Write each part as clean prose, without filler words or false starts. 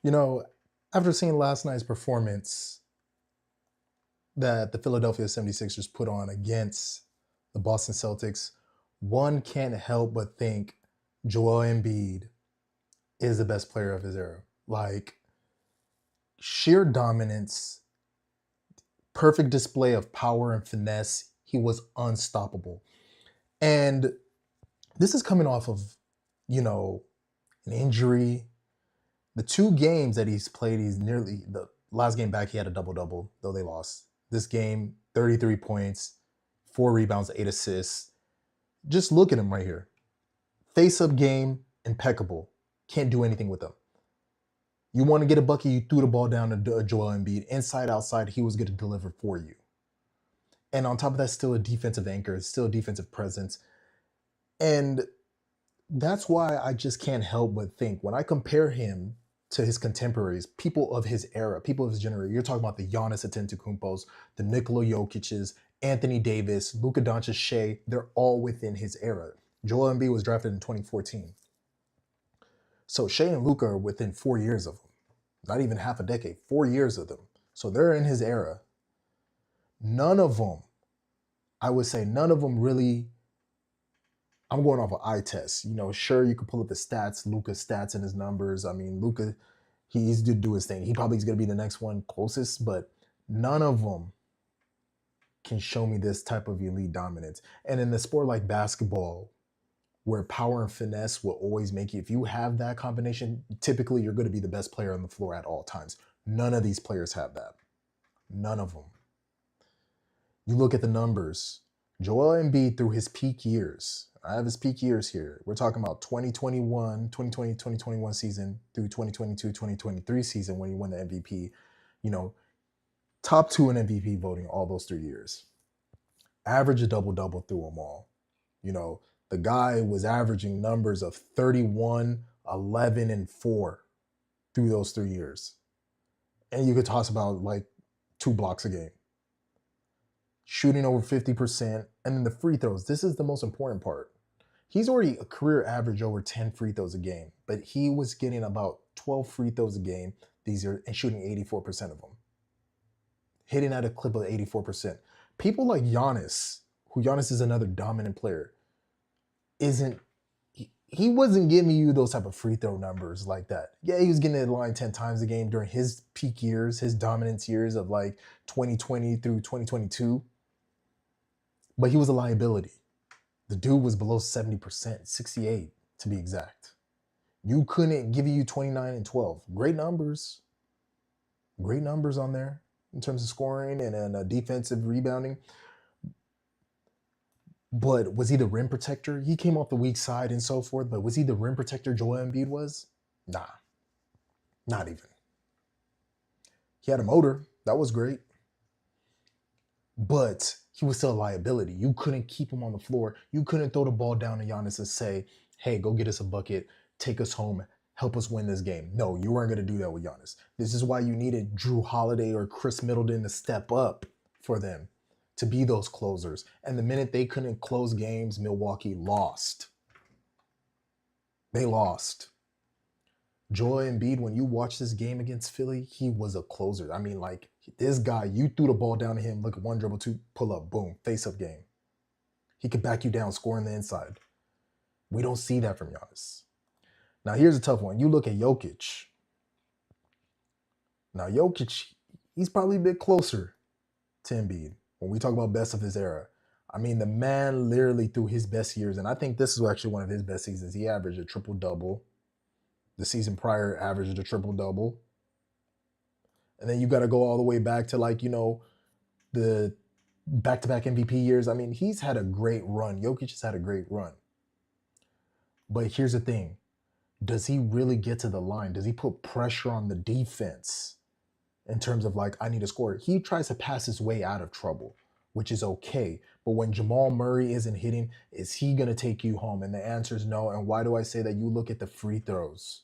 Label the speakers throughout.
Speaker 1: You know, after seeing last night's performance that the Philadelphia 76ers put on against the Boston Celtics, one can't help but think Joel Embiid is the best player of his era. Like, sheer dominance, perfect display of power and finesse. He was unstoppable. And this is coming off of, you know, an injury. The two games that he's played, he's nearly the last game back, he had a double double, though they lost. This game, 33 points, 4 rebounds, 8 assists. Just look at him right here. Face up game, impeccable. Can't do anything with him. You want to get a bucket, you threw the ball down to Joel Embiid. Inside, outside, he was going to deliver for you. And on top of that, still a defensive anchor, still a defensive presence. And that's why I just can't help but think when I compare him to his contemporaries, people of his era, people of his generation, you're talking about the Giannis Antetokounmpos, the Nikola Jokic's, Anthony Davis, Luka Doncic, Shea, they're all within his era. Joel Embiid was drafted in 2014. So Shea and Luka are within 4 years of him. Not even half a decade, 4 years of them. So they're in his era. None of them, I would say none of them really, I'm going off an eye test. You know, sure, you could pull up the stats, Luka's stats and his numbers. I mean, Luka, he's to do his thing. He probably is going to be the next one closest, but none of them can show me this type of elite dominance. And in the sport like basketball, where power and finesse will always make you, if you have that combination, typically you're going to be the best player on the floor at all times. None of these players have that. None of them. You look at the numbers. Joel Embiid through his peak years. I have his peak years here. We're talking about 2021 season through 2022-2023 season when he won the MVP. You know, top two in MVP voting all those 3 years. Average a double-double through them all. You know, the guy was averaging numbers of 31, 11, and 4 through those 3 years. And you could toss about like 2 blocks a game. Shooting over 50%. And then the free throws. This is the most important part. He's already a career average over 10 free throws a game, but he was getting about 12 free throws a game these years and shooting 84% of them. Hitting at a clip of 84%. People like Giannis, who Giannis is another dominant player, he wasn't giving you those type of free throw numbers like that. Yeah, he was getting to the line 10 times a game during his peak years, his dominance years of like 2020 through 2022. But he was a liability. The dude was below 70%, 68 to be exact. You couldn't give you 29 and 12. Great numbers. Great numbers on there in terms of scoring and defensive rebounding. But was he the rim protector? He came off the weak side and so forth, but was he the rim protector Joel Embiid was? Nah, not even. He had a motor. That was great. But he was still a liability. You couldn't keep him on the floor. You couldn't throw the ball down to Giannis and say, hey, go get us a bucket, take us home, help us win this game. No, you weren't going to do that with Giannis. This is why you needed Drew Holiday or Chris Middleton to step up for them, to be those closers. And the minute they couldn't close games, Milwaukee lost. They lost. Joel Embiid, when you watch this game against Philly, he was a closer. I mean, like, this guy, you threw the ball down to him, look at one dribble, two, pull up, boom, face-up game. He could back you down, score on the inside. We don't see that from Giannis. Now, here's a tough one. You look at Jokic. Now, Jokic, he's probably a bit closer to Embiid when we talk about best of his era. I mean, the man literally through his best years, and I think this is actually one of his best seasons. He averaged a triple-double. The season prior averaged a triple-double. And then you got to go all the way back to, like, you know, the back-to-back MVP years. I mean, he's had a great run. Jokic has had a great run. But here's the thing. Does he really get to the line? Does he put pressure on the defense in terms of, like, I need to score? He tries to pass his way out of trouble, which is okay. But when Jamal Murray isn't hitting, is he going to take you home? And the answer is no. And why do I say that? You look at the free throws.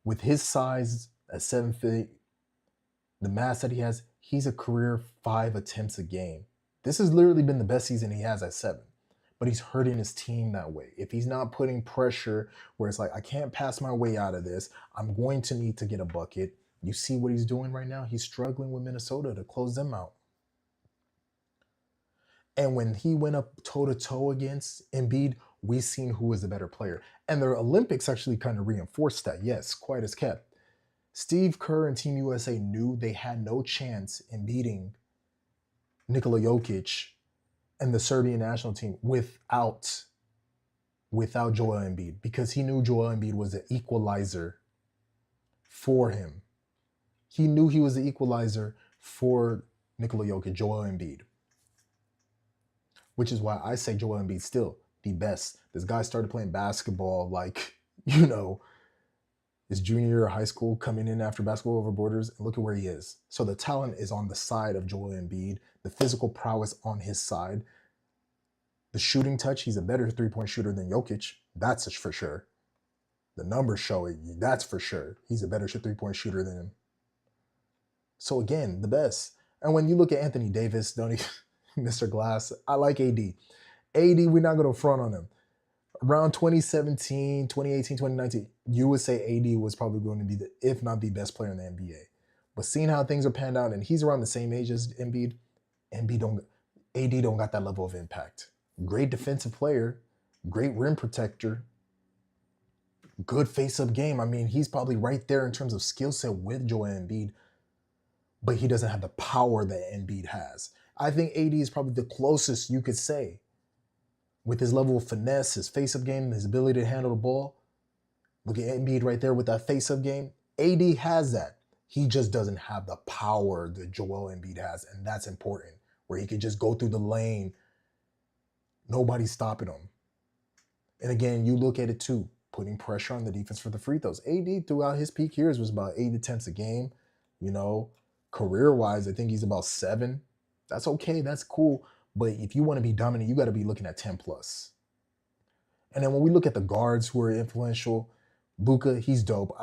Speaker 1: With his size at 7 feet, the mass that he has, he's a career 5 attempts a game. This has literally been the best season he has at 7. but he's hurting his team that way. If he's not putting pressure where it's like, I can't pass my way out of this, I'm going to need to get a bucket. You see what he's doing right now? He's struggling with Minnesota to close them out. And when he went up toe to toe against Embiid, we seen who was the better player. And the Olympics actually kind of reinforced that. Yes, quite as kept. Steve Kerr and Team USA knew they had no chance in beating Nikola Jokic and the Serbian national team without Joel Embiid, because he knew Joel Embiid was the equalizer for him. He knew he was the equalizer for Nikola Jokic, Joel Embiid. Which is why I say Joel Embiid still the best. This guy started playing basketball like, his junior year of high school, coming in after Basketball Over Borders, and look at where he is. So the talent is on the side of Joel Embiid, the physical prowess on his side. The shooting touch, he's a better three-point shooter than Jokic. That's for sure. The numbers show it. That's for sure. He's a better three-point shooter than him. So again, the best. And when you look at Anthony Davis, don't he, Mr. Glass, I like AD. AD, we're not going to front on him. Around 2017, 2018, 2019, you would say AD was probably going to be the, if not the best player in the NBA. But seeing how things are panned out, and he's around the same age as Embiid, AD don't got that level of impact. Great defensive player, great rim protector, good face-up game. I mean, he's probably right there in terms of skill set with Joel Embiid, but he doesn't have the power that Embiid has. I think AD is probably the closest you could say with his level of finesse, his face-up game, his ability to handle the ball. Look at Embiid right there with that face-up game. AD has that. He just doesn't have the power that Joel Embiid has, and that's important, where he can just go through the lane. Nobody's stopping him. And again, you look at it too, putting pressure on the defense for the free throws. AD throughout his peak years was about 8 attempts a game. Career-wise, I think he's about 7. That's okay. That's cool. But if you want to be dominant, you got to be looking at 10 plus. And then when we look at the guards who are influential, Luka, he's dope.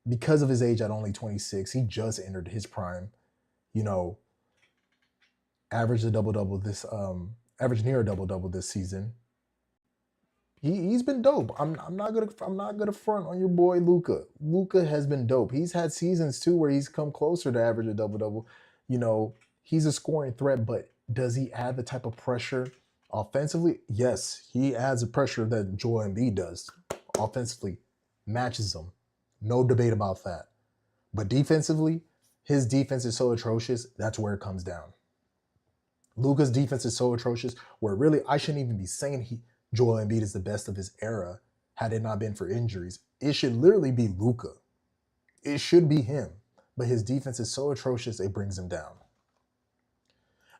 Speaker 1: Because of his age at only 26, he just entered his prime. Averaged near a double-double this season. He's been dope. I'm not gonna front on your boy Luka. Luka has been dope. He's had seasons too where he's come closer to average a double-double. He's a scoring threat, but does he add the type of pressure offensively? Yes, he adds the pressure that Joel Embiid does. Offensively, matches him. No debate about that. But defensively, his defense is so atrocious, that's where it comes down. Luka's defense is so atrocious where really I shouldn't even be saying Joel Embiid is the best of his era had it not been for injuries. It should literally be Luka. It should be him. But his defense is so atrocious, it brings him down.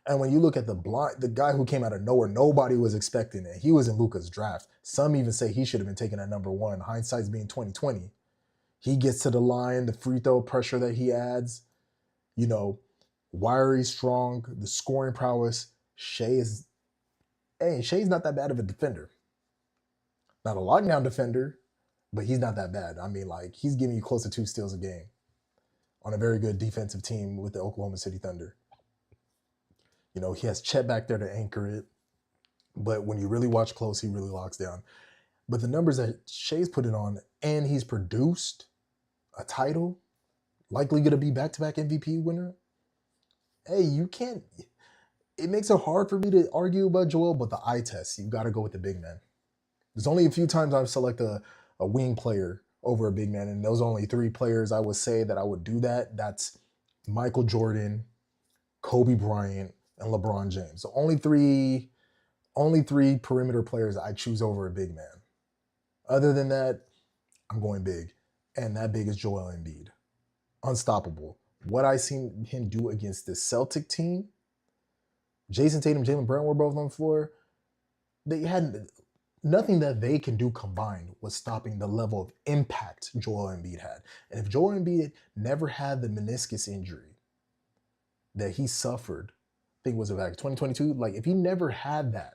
Speaker 1: And when you look at the guy who came out of nowhere, nobody was expecting it. He was in Luka's draft. Some even say he should have been taken at number 1. Hindsight's being 2020. He gets to the line, the free throw pressure that he adds, wiry, strong, the scoring prowess. Shai's not that bad of a defender. Not a lockdown defender, but he's not that bad. I mean, he's giving you close to 2 steals a game on a very good defensive team with the Oklahoma City Thunder. He has Chet back there to anchor it. But when you really watch close, he really locks down. But the numbers that Shai's put it on, and he's produced a title, likely going to be back-to-back MVP winner. Hey, you can't... It makes it hard for me to argue about Joel, but the eye test, you got to go with the big man. There's only a few times I've selected a wing player over a big man, and those only 3 players I would say that I would do that. That's Michael Jordan, Kobe Bryant, and LeBron James. So only three perimeter players I choose over a big man. Other than that, I'm going big. And that big is Joel Embiid. Unstoppable. What I seen him do against the Celtic team, Jason Tatum, Jaylen Brown were both on the floor. They had nothing that they can do combined was stopping the level of impact Joel Embiid had. And if Joel Embiid never had the meniscus injury that he suffered, I think it was back 2022, if he never had that,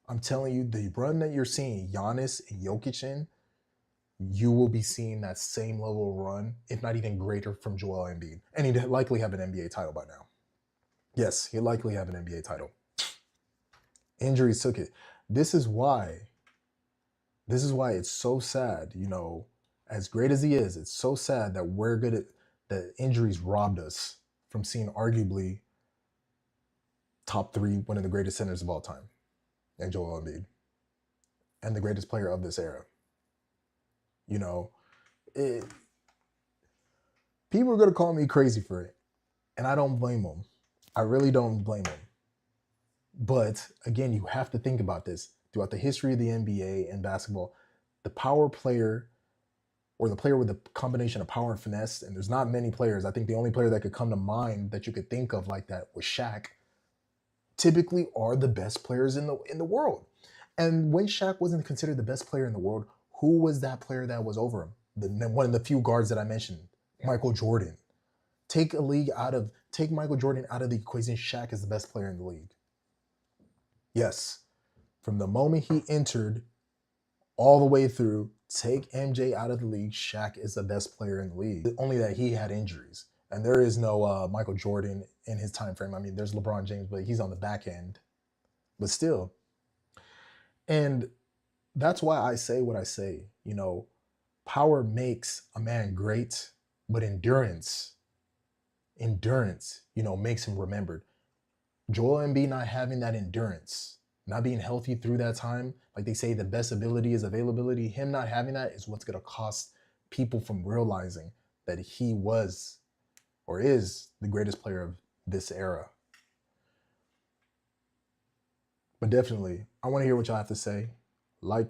Speaker 1: I'm telling you, the run that you're seeing Giannis and Jokic in, you will be seeing that same level of run, if not even greater, from Joel Embiid. And he'd likely have an NBA title by now. Yes, he'll likely have an NBA title. Injuries took it. This is why. This is why it's so sad. You know, as great as he is, it's so sad that we're good at that injuries robbed us from seeing arguably top three, one of the greatest centers of all time, and Joel Embiid, and the greatest player of this era. You know, it, people are gonna call me crazy for it, and I don't blame them. I really don't blame them. But again, you have to think about this throughout the history of the NBA and basketball. The power player or the player with a combination of power and finesse, and there's not many players. I think the only player that could come to mind that you could think of like that was Shaq. Typically, are the best players in the world. And when Shaq wasn't considered the best player in the world, who was that player that was over him? One of the few guards that I mentioned, Michael Jordan. Take Michael Jordan out of the equation. Shaq is the best player in the league. Yes, from the moment he entered all the way through, take MJ out of the league, Shaq is the best player in the league. Only that he had injuries. And there is no Michael Jordan in his time frame. I mean, there's LeBron James, but he's on the back end. But still. And that's why I say what I say. You know, power makes a man great, but endurance, makes him remembered. Joel Embiid not having that endurance, not being healthy through that time, like they say, the best ability is availability. Him not having that is what's going to cost people from realizing that he was or is the greatest player of this era. But definitely, I want to hear what y'all have to say. Like,